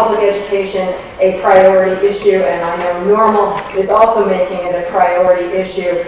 public education a priority issue, and I know Normal is also making it a priority issue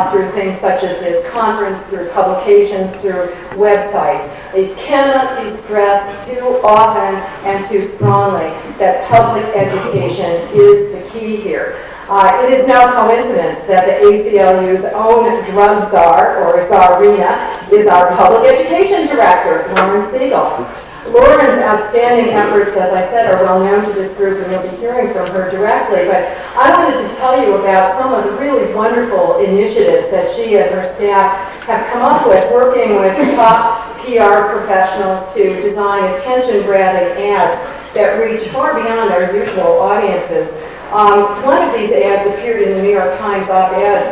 through things such as this conference, through publications, through websites. It cannot be stressed too often and too strongly that public education is the key here. It is no coincidence that the ACLU's own drug czar, or czarina, is our public education director, Lauren Siegel. Lauren's outstanding efforts, as I said, are well known to this group, and you'll be hearing from her directly. But I wanted to tell you about some of the really wonderful initiatives that she and her staff have come up with, working with top PR professionals to design attention-grabbing ads that reach far beyond our usual audiences. One of these ads appeared in the New York Times op-ed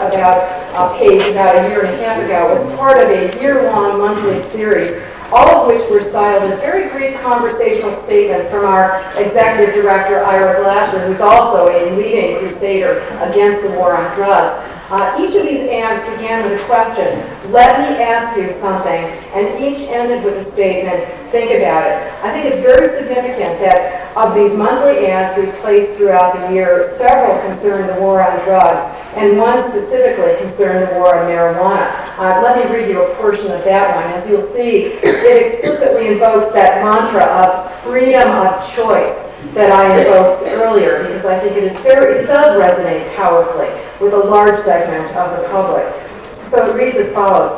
page about a year and a half ago. It was part of a year-long monthly series, all of which were styled as very brief conversational statements from our executive director, Ira Glasser, who's also a leading crusader against the war on drugs. Each of these ads began with a question, "Let me ask you something," and each ended with a statement, "Think about it." I think it's very significant that of these monthly ads we placed throughout the year, several concerned the war on drugs, and one specifically concerned the war on marijuana. Let me read you a portion of that one. As you'll see, it explicitly invokes that mantra of freedom of choice that I invoked earlier, because I think it does resonate powerfully with a large segment of the public. So it reads as follows: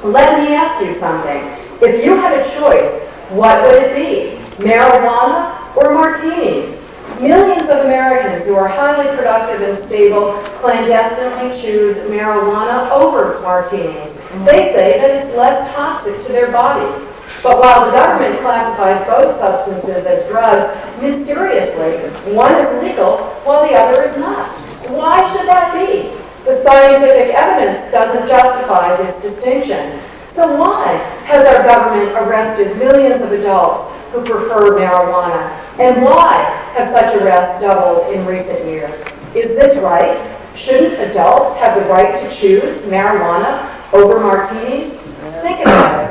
"Let me ask you something. If you had a choice, what would it be? Marijuana or martinis? Millions of Americans who are highly productive and stable clandestinely choose marijuana over martinis. They say that it's less toxic to their bodies. But while the government classifies both substances as drugs, mysteriously, one is legal while the other is not. Why should that be? The scientific evidence doesn't justify this distinction. So why has our government arrested millions of adults who prefer marijuana? And why have such arrests doubled in recent years? Is this right? Shouldn't adults have the right to choose marijuana over martinis? Think about it.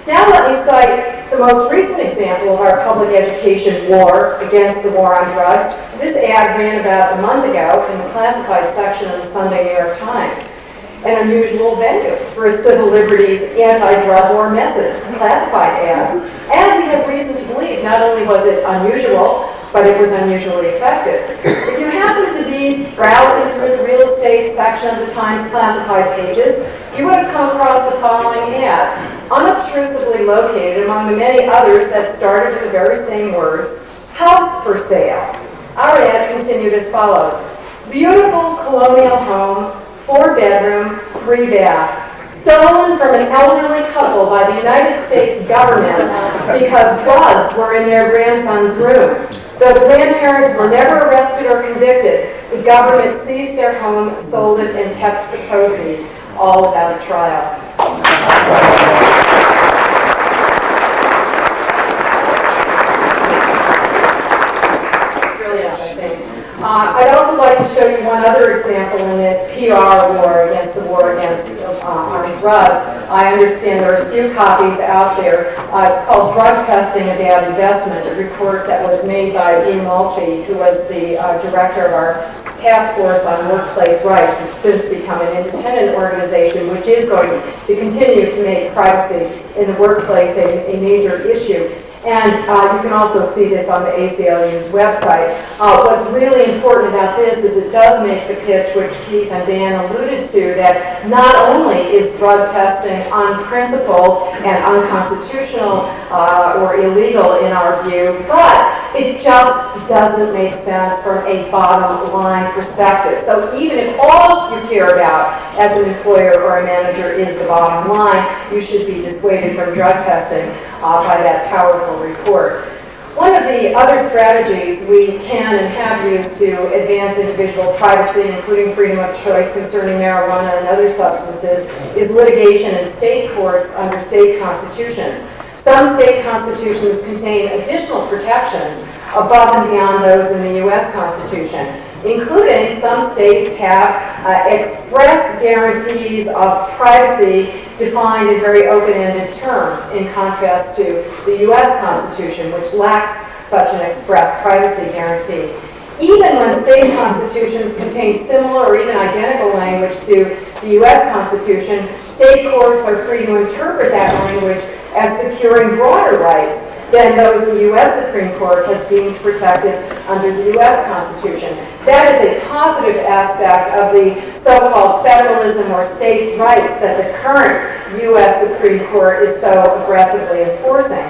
Now let me cite the most recent example of our public education war against the war on drugs. This ad ran about a month ago in the classified section of the Sunday New York Times. An unusual venue for a civil liberties anti-drug war message, a classified ad. And we have reason to believe not only was it unusual, but it was unusually effective. If you happen to be browsing through the real estate section of the Times classified pages, you would have come across the following ad, unobtrusively located among the many others that started with the very same words, "House for sale." Our ad continued as follows: "Beautiful colonial home, 4-bedroom, 3-bath. Stolen from an elderly couple by the United States government because drugs were in their grandson's room. Though the grandparents were never arrested or convicted, the government seized their home, sold it, and kept the proceeds, all without a trial." Brilliant, I think. I'd also like to show you one other example in the PR war against the war against on drugs. I understand there are a few copies out there. It's called Drug Testing a Bad Investment, a report that was made by Lou Mulvey, who was the director of our task force on workplace rights, which has since become an independent organization, which is going to continue to make privacy in the workplace a major issue. And you can also see this on the ACLU's website. What's really important about this is it does make the pitch, which Keith and Dan alluded to, that not only is drug testing unprincipled and unconstitutional or illegal in our view, but it just doesn't make sense from a bottom line perspective. So even if all you care about as an employer or a manager is the bottom line, you should be dissuaded from drug testing by that powerful report. One of the other strategies we can and have used to advance individual privacy, including freedom of choice concerning marijuana and other substances, is litigation in state courts under state constitutions. Some state constitutions contain additional protections above and beyond those in the U.S. Constitution, including some states have express guarantees of privacy defined in very open-ended terms, in contrast to the U.S. Constitution, which lacks such an express privacy guarantee. Even when state constitutions contain similar or even identical language to the U.S. Constitution, state courts are free to interpret that language as securing broader rights than those the U.S. Supreme Court has deemed protected under the U.S. Constitution. That is a positive aspect of the so-called federalism or states' rights that the current U.S. Supreme Court is so aggressively enforcing.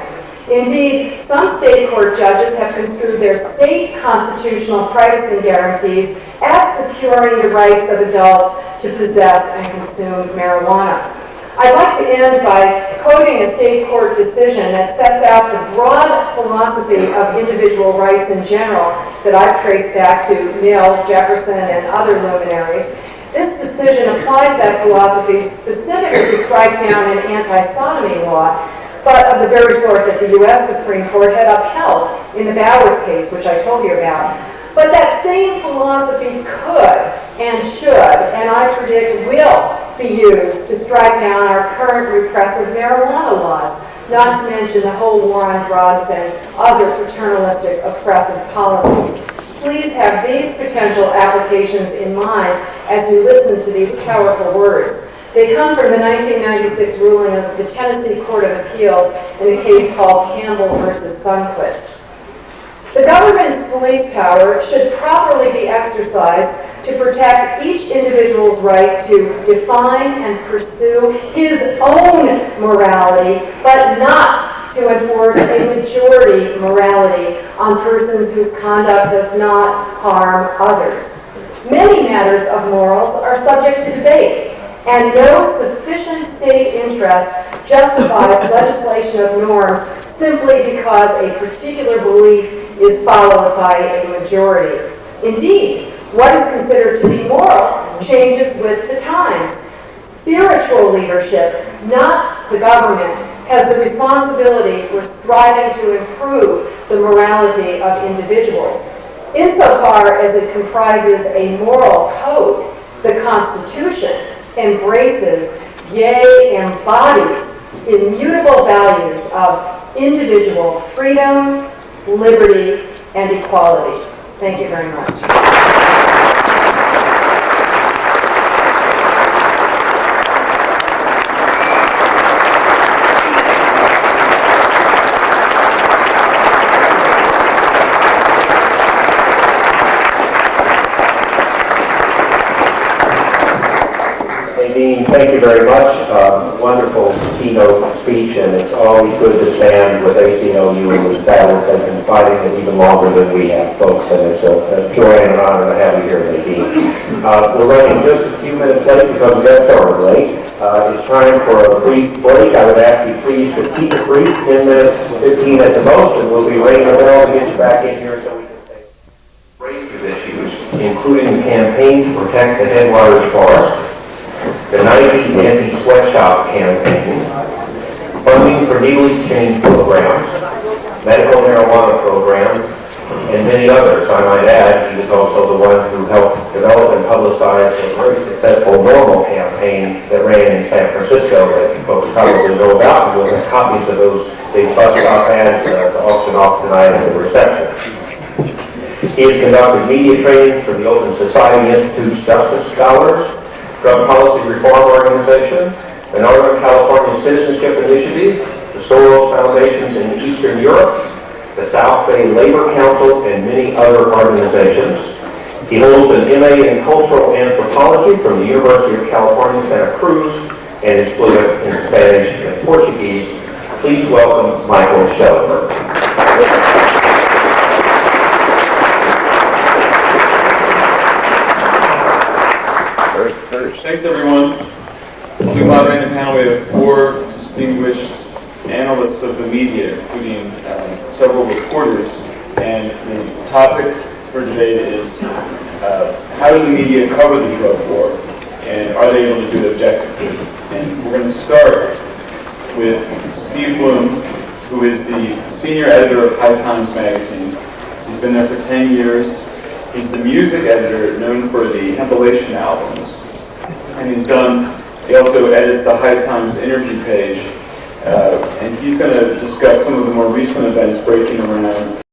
Indeed, some state court judges have construed their state constitutional privacy guarantees as securing the rights of adults to possess and consume marijuana. I'd like to end by quoting a state court decision that sets out the broad philosophy of individual rights in general that I've traced back to Mill, Jefferson, and other luminaries. This decision applies that philosophy specifically to strike down an anti-sodomy law, but of the very sort that the U.S. Supreme Court had upheld in the Bowers case, which I told you about. But that same philosophy could and should, and I predict will, be used to strike down our current repressive marijuana laws, not to mention the whole war on drugs and other paternalistic oppressive policies. Please have these potential applications in mind as you listen to these powerful words. They come from the 1996 ruling of the Tennessee Court of Appeals in a case called Campbell versus Sundquist. The government's police power should properly be exercised to protect each individual's right to define and pursue his own morality, but not to enforce a majority morality on persons whose conduct does not harm others. Many matters of morals are subject to debate, and no sufficient state interest justifies legislation of norms simply because a particular belief is followed by a majority. Indeed, what is considered to be moral changes with the times. Spiritual leadership, not the government, has the responsibility for striving to improve the morality of individuals. Insofar as it comprises a moral code, the Constitution embraces, yea, embodies immutable values of individual freedom, liberty, and equality. Thank you very much. Nadine, thank you very much. Wonderful keynote speech, and it's always good to stand with ACLU in this battle. They've been fighting it even longer than we have, folks, and it's a joy and an honor to have you here, Nadine. We're running just a few minutes late because we got started late. It's time for a brief break. I would ask you please to keep it brief, 10 minutes, 15 at the most, and we'll be ringing the bell to get you back in here so we can take a range of issues, including the campaign to protect the Headwaters Forest, the 90s Anti-Sweatshop campaign, funding for needle exchange programs, medical marijuana programs, and many others. I might add, he was also the one who helped develop and publicize a very successful NORMAL campaign that ran in San Francisco that you folks probably know about, and we'll have copies of those big bus stop ads to auction off tonight at the reception. He has conducted media training for the Open Society Institute's Justice Scholars, Drug Policy Reform Organization, the Northern California Citizenship Initiative, the Soros Foundations in Eastern Europe, the South Bay Labor Council, and many other organizations. He holds an MA in Cultural Anthropology from the University of California, Santa Cruz, and is fluent in Spanish and Portuguese. Please welcome Michael Schellenberg. Thanks, everyone. We'll be moderating the panel. We have 4 distinguished analysts of the media, including several reporters. And the topic for today is how do the media cover the drug war, and are they able to do it objectively? And we're going to start with Steve Bloom, who is the senior editor of High Times magazine. He's been there for 10 years. He's the music editor known for the compilation albums. And he also edits the High Times interview page, and he's going to discuss some of the more recent events breaking around